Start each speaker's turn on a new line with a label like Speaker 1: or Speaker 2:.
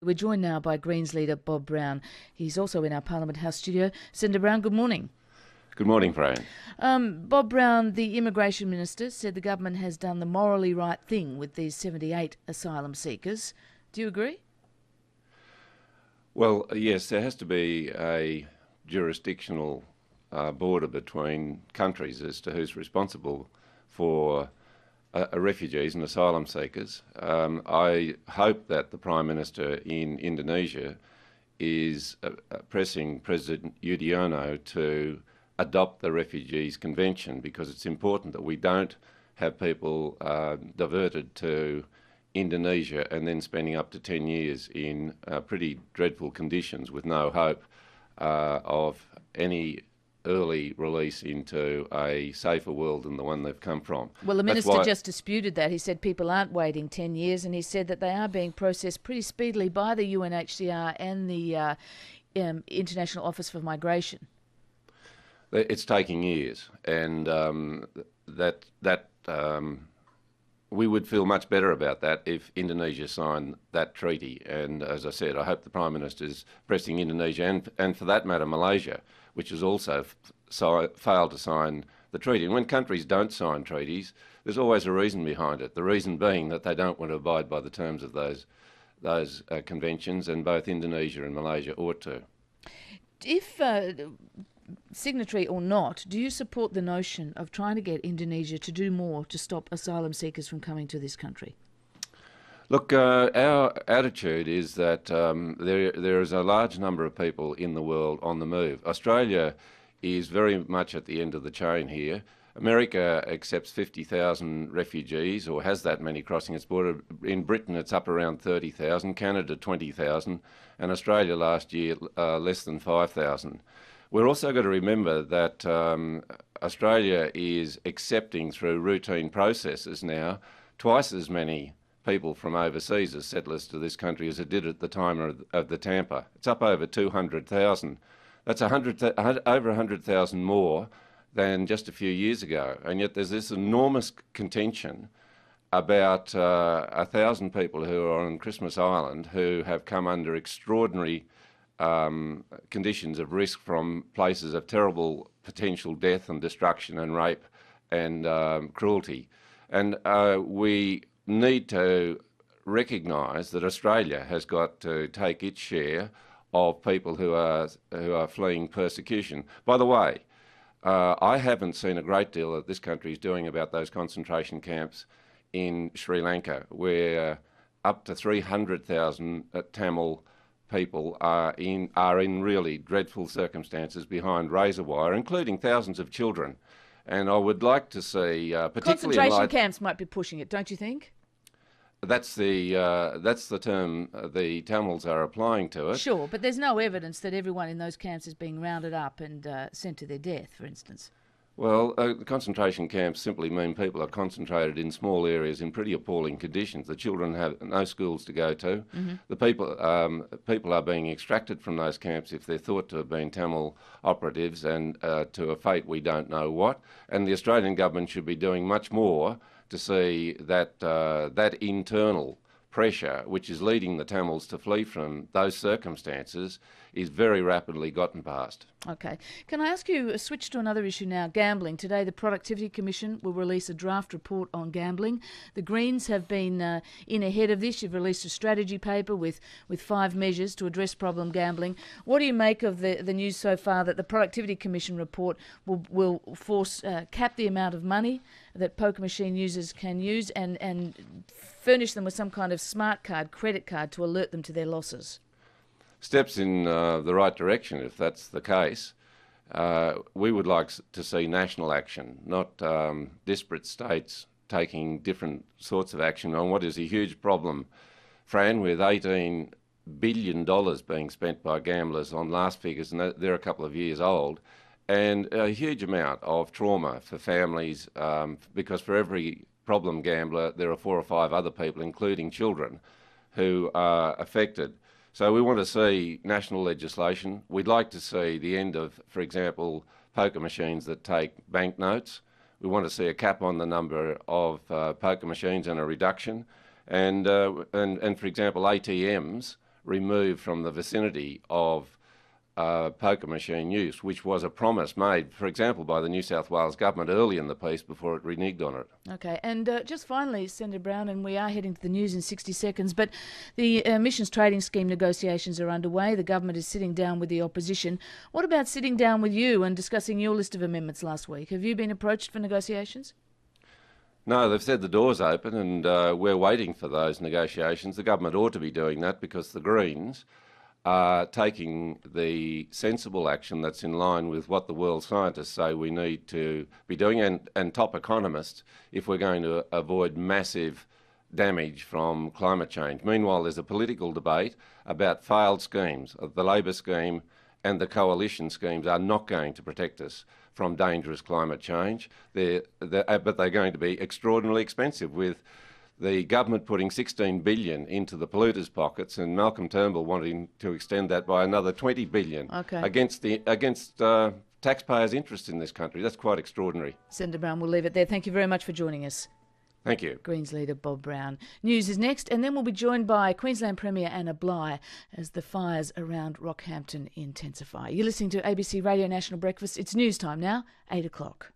Speaker 1: We're joined now by Greens leader Bob Brown. He's also in our Parliament House studio. Senator Brown, good morning.
Speaker 2: Good morning, Fran.
Speaker 1: Bob Brown, the Immigration Minister, said the government has done the morally right thing with these 78 asylum seekers. Do you agree?
Speaker 2: Well, yes, there has to be a jurisdictional border between countries as to who's responsible for refugees and asylum seekers. I hope that the Prime Minister in Indonesia is pressing President Yudhoyono to adopt the Refugees Convention, because it's important that we don't have people diverted to Indonesia and then spending up to 10 years in pretty dreadful conditions with no hope of any early release into a safer world than the one they've come from.
Speaker 1: Well, the Minister just disputed that. He said people aren't waiting 10 years, and he said that they are being processed pretty speedily by the UNHCR and the International Office for Migration.
Speaker 2: It's taking years, and we would feel much better about that if Indonesia signed that treaty. And as I said, I hope the Prime Minister is pressing Indonesia and for that matter Malaysia, which has also failed to sign the treaty. And when countries don't sign treaties, there's always a reason behind it. The reason being that they don't want to abide by the terms of those conventions, and both Indonesia and Malaysia ought to.
Speaker 1: If signatory or not, do you support the notion of trying to get Indonesia to do more to stop asylum seekers from coming to this country?
Speaker 2: Look, our attitude is that there is a large number of people in the world on the move. Australia is very much at the end of the chain here. America accepts 50,000 refugees, or has that many crossing its border. In Britain, it's up around 30,000, Canada 20,000, and Australia last year less than 5,000. We're also got to remember that Australia is accepting through routine processes now twice as many people from overseas as settlers to this country as it did at the time of the Tampa. It's up over 200,000. That's over 100,000 more than just a few years ago. And yet there's this enormous contention about 1,000 people who are on Christmas Island who have come under extraordinary conditions of risk from places of terrible potential death and destruction and rape and cruelty. And we need to recognise that Australia has got to take its share of people who are fleeing persecution. By the way, I haven't seen a great deal that this country is doing about those concentration camps in Sri Lanka, where up to 300,000 Tamil people are in really dreadful circumstances behind razor wire, including thousands of children. And I would like to see, particularly
Speaker 1: concentration camps might be pushing it, don't you think?
Speaker 2: That's the term the Tamils are applying to it.
Speaker 1: Sure, but there's no evidence that everyone in those camps is being rounded up and sent to their death, for instance.
Speaker 2: Well, concentration camps simply mean people are concentrated in small areas in pretty appalling conditions. The children have no schools to go to. Mm-hmm. The people are being extracted from those camps if they're thought to have been Tamil operatives, and to a fate we don't know what. And the Australian government should be doing much more to see that that internal pressure, which is leading the Tamils to flee from those circumstances, is very rapidly gotten past.
Speaker 1: Okay. Can I ask you, switch to another issue now, gambling. Today the Productivity Commission will release a draft report on gambling. The Greens have been in ahead of this. You've released a strategy paper with 5 measures to address problem gambling. What do you make of the news so far that the Productivity Commission report will force cap the amount of money that poker machine users can use and furnish them with some kind of smart card, credit card, to alert them to their losses?
Speaker 2: Steps in the right direction, if that's the case. We would like to see national action, not disparate states taking different sorts of action on what is a huge problem, Fran, with $18 billion being spent by gamblers on last figures, and they're a couple of years old, and a huge amount of trauma for families, because for every problem gambler there are 4 or 5 other people, including children, who are affected. So we want to see national legislation. We'd like to see the end of, for example, poker machines that take banknotes. We want to see a cap on the number of poker machines and a reduction. And for example, ATMs removed from the vicinity of poker machine use, which was a promise made, for example, by the New South Wales government early in the piece before it reneged on it.
Speaker 1: Okay, and just finally, Senator Brown, and we are heading to the news in 60 seconds, but the emissions trading scheme negotiations are underway. The government is sitting down with the opposition. What about sitting down with you and discussing your list of amendments last week? Have you been approached for negotiations?
Speaker 2: No, they've said the door's open and we're waiting for those negotiations. The government ought to be doing that because the Greens are taking the sensible action that's in line with what the world scientists say we need to be doing, and top economists, if we're going to avoid massive damage from climate change. Meanwhile, there's a political debate about failed schemes. The Labor scheme and the coalition schemes are not going to protect us from dangerous climate change. But they're going to be extraordinarily expensive, with the government putting $16 billion into the polluters' pockets, and Malcolm Turnbull wanting to extend that by another $20 billion against taxpayers' interest in this country. That's quite extraordinary.
Speaker 1: Senator Brown, we'll leave it there. Thank you very much for joining us.
Speaker 2: Thank you.
Speaker 1: Greens leader Bob Brown. News is next, and then we'll be joined by Queensland Premier Anna Bligh as the fires around Rockhampton intensify. You're listening to ABC Radio National Breakfast. It's news time now, 8 o'clock.